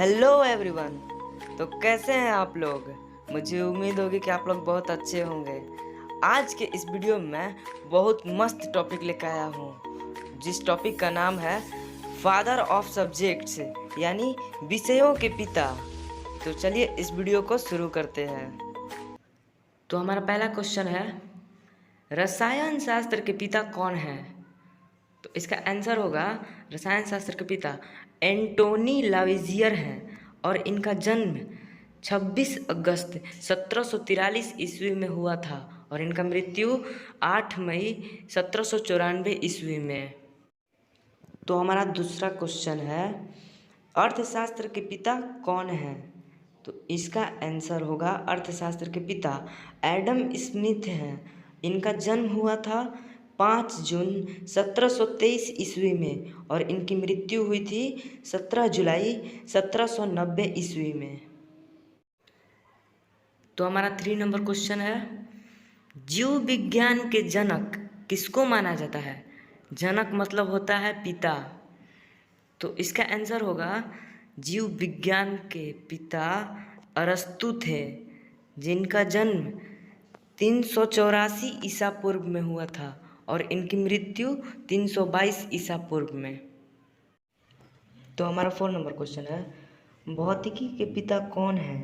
Hello everyone. तो कैसे हैं आप लोग। मुझे उम्मीद होगी कि आप लोग बहुत अच्छे होंगे। आज के इस वीडियो में मैं बहुत मस्त टॉपिक लेकर आया हूँ, जिस टॉपिक का नाम है फादर ऑफ सब्जेक्ट्स, यानी विषयों के पिता। तो चलिए इस वीडियो को शुरू करते हैं। तो हमारा पहला क्वेश्चन है, रसायन शास्त्र के पिता कौन है। तो इसका आंसर होगा, रसायन शास्त्र के पिता एंटोनी लावेजियर हैं और इनका जन्म 26 अगस्त 1743 ईस्वी में हुआ था और इनका मृत्यु 8 मई 1794 ईस्वी में। तो हमारा दूसरा क्वेश्चन है, अर्थशास्त्र के पिता कौन है। तो इसका आंसर होगा, अर्थशास्त्र के पिता एडम स्मिथ हैं। इनका जन्म हुआ था 5 जून 1723 ईस्वी में और इनकी मृत्यु हुई थी 17 जुलाई 1790 ईस्वी में। तो हमारा 3 नंबर क्वेश्चन है, जीव विज्ञान के जनक किसको माना जाता है। जनक मतलब होता है पिता। तो इसका आंसर होगा, जीव विज्ञान के पिता अरस्तु थे, जिनका जन्म 384 ईसा पूर्व में हुआ था और इनकी मृत्यु 322 ईसा पूर्व में। तो हमारा 4 नंबर क्वेश्चन है, भौतिकी के पिता कौन है।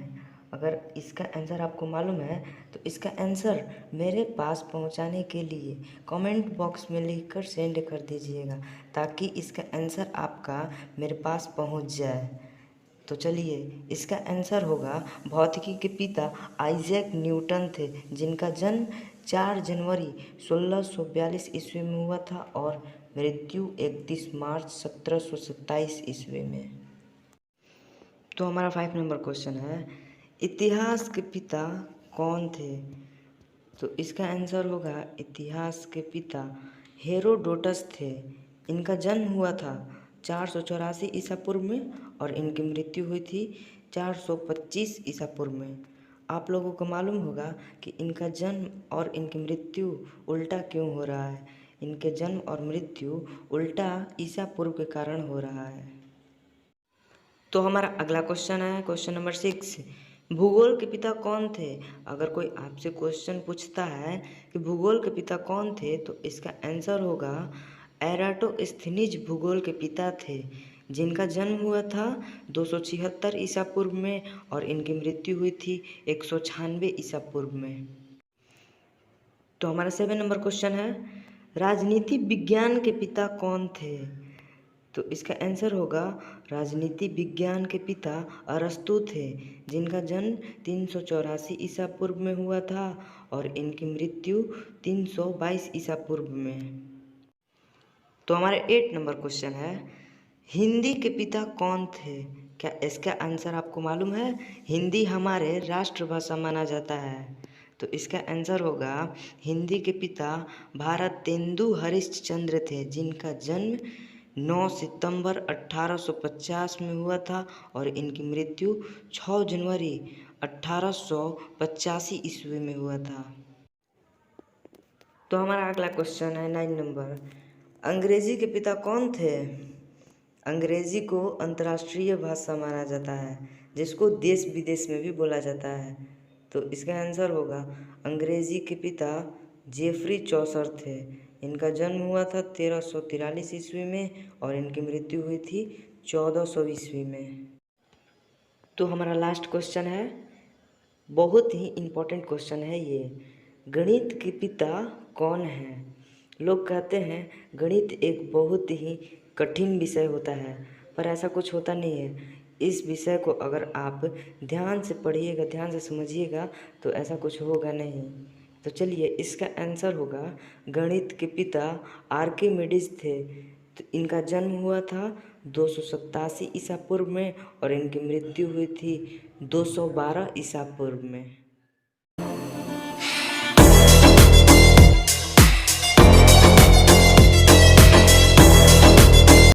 अगर इसका आंसर आपको मालूम है तो इसका आंसर मेरे पास पहुंचाने के लिए कमेंट बॉक्स में लिखकर सेंड कर दीजिएगा, ताकि इसका आंसर आपका मेरे पास पहुंच जाए। तो चलिए, इसका आंसर होगा, भौतिकी के पिता आइजैक न्यूटन थे, जिनका जन्म 4 जनवरी 1642 ईस्वी में हुआ था और मृत्यु 31 मार्च 1727 ईस्वी में। तो हमारा 5 नंबर क्वेश्चन है, इतिहास के पिता कौन थे। तो इसका आंसर होगा, इतिहास के पिता हेरोडोटस थे। इनका जन्म हुआ था 484 ईसा पूर्व में और इनकी मृत्यु हुई थी 425 ईसा पूर्व में। आप लोगों को मालूम होगा कि इनका जन्म और इनकी मृत्यु उल्टा क्यों हो रहा है। इनके जन्म और मृत्यु उल्टा ईसा पूर्व के कारण हो रहा है। तो हमारा अगला क्वेश्चन है, क्वेश्चन नंबर 6, भूगोल के पिता कौन थे। अगर कोई आपसे क्वेश्चन पूछता है कि भूगोल के पिता कौन थे, तो इसका आंसर होगा, एराटोस्थेनीज भूगोल के पिता थे, जिनका जन्म हुआ था 276 ईसा पूर्व में और इनकी मृत्यु हुई थी 196 ईसा पूर्व में। तो हमारा 7 नंबर क्वेश्चन है, राजनीति विज्ञान के पिता कौन थे। तो इसका आंसर होगा, राजनीति विज्ञान के पिता अरस्तु थे, जिनका जन्म 384 ईसा पूर्व में हुआ था और इनकी मृत्यु 322 ईसा पूर्व में। तो हमारे 8 नंबर क्वेश्चन है, हिंदी के पिता कौन थे। क्या इसका आंसर आपको मालूम है। हिंदी हमारे राष्ट्रभाषा माना जाता है। तो इसका आंसर होगा, हिंदी के पिता भारतेंदु हरिश्चंद्र थे, जिनका जन्म 9 सितंबर 1850 में हुआ था और इनकी मृत्यु 6 जनवरी 1885 ईस्वी में हुआ था। तो हमारा अगला क्वेश्चन है 9 नंबर, अंग्रेजी के पिता कौन थे। अंग्रेजी को अंतर्राष्ट्रीय भाषा माना जाता है, जिसको देश विदेश में भी बोला जाता है। तो इसका आंसर होगा, अंग्रेजी के पिता जेफरी चौसर थे। इनका जन्म हुआ था 1343 ईस्वी में और इनकी मृत्यु हुई थी 1400 ईस्वी में। तो हमारा लास्ट क्वेश्चन है, बहुत ही इम्पोर्टेंट क्वेश्चन है ये, गणित के पिता कौन हैं। लोग कहते हैं गणित एक बहुत ही कठिन विषय होता है, पर ऐसा कुछ होता नहीं है। इस विषय को अगर आप ध्यान से पढ़िएगा, ध्यान से समझिएगा, तो ऐसा कुछ होगा नहीं। तो चलिए, इसका आंसर होगा, गणित के पिता आर्किमिडीज थे। तो इनका जन्म हुआ था 287 ईसा पूर्व में और इनकी मृत्यु हुई थी 212 ईसा पूर्व में।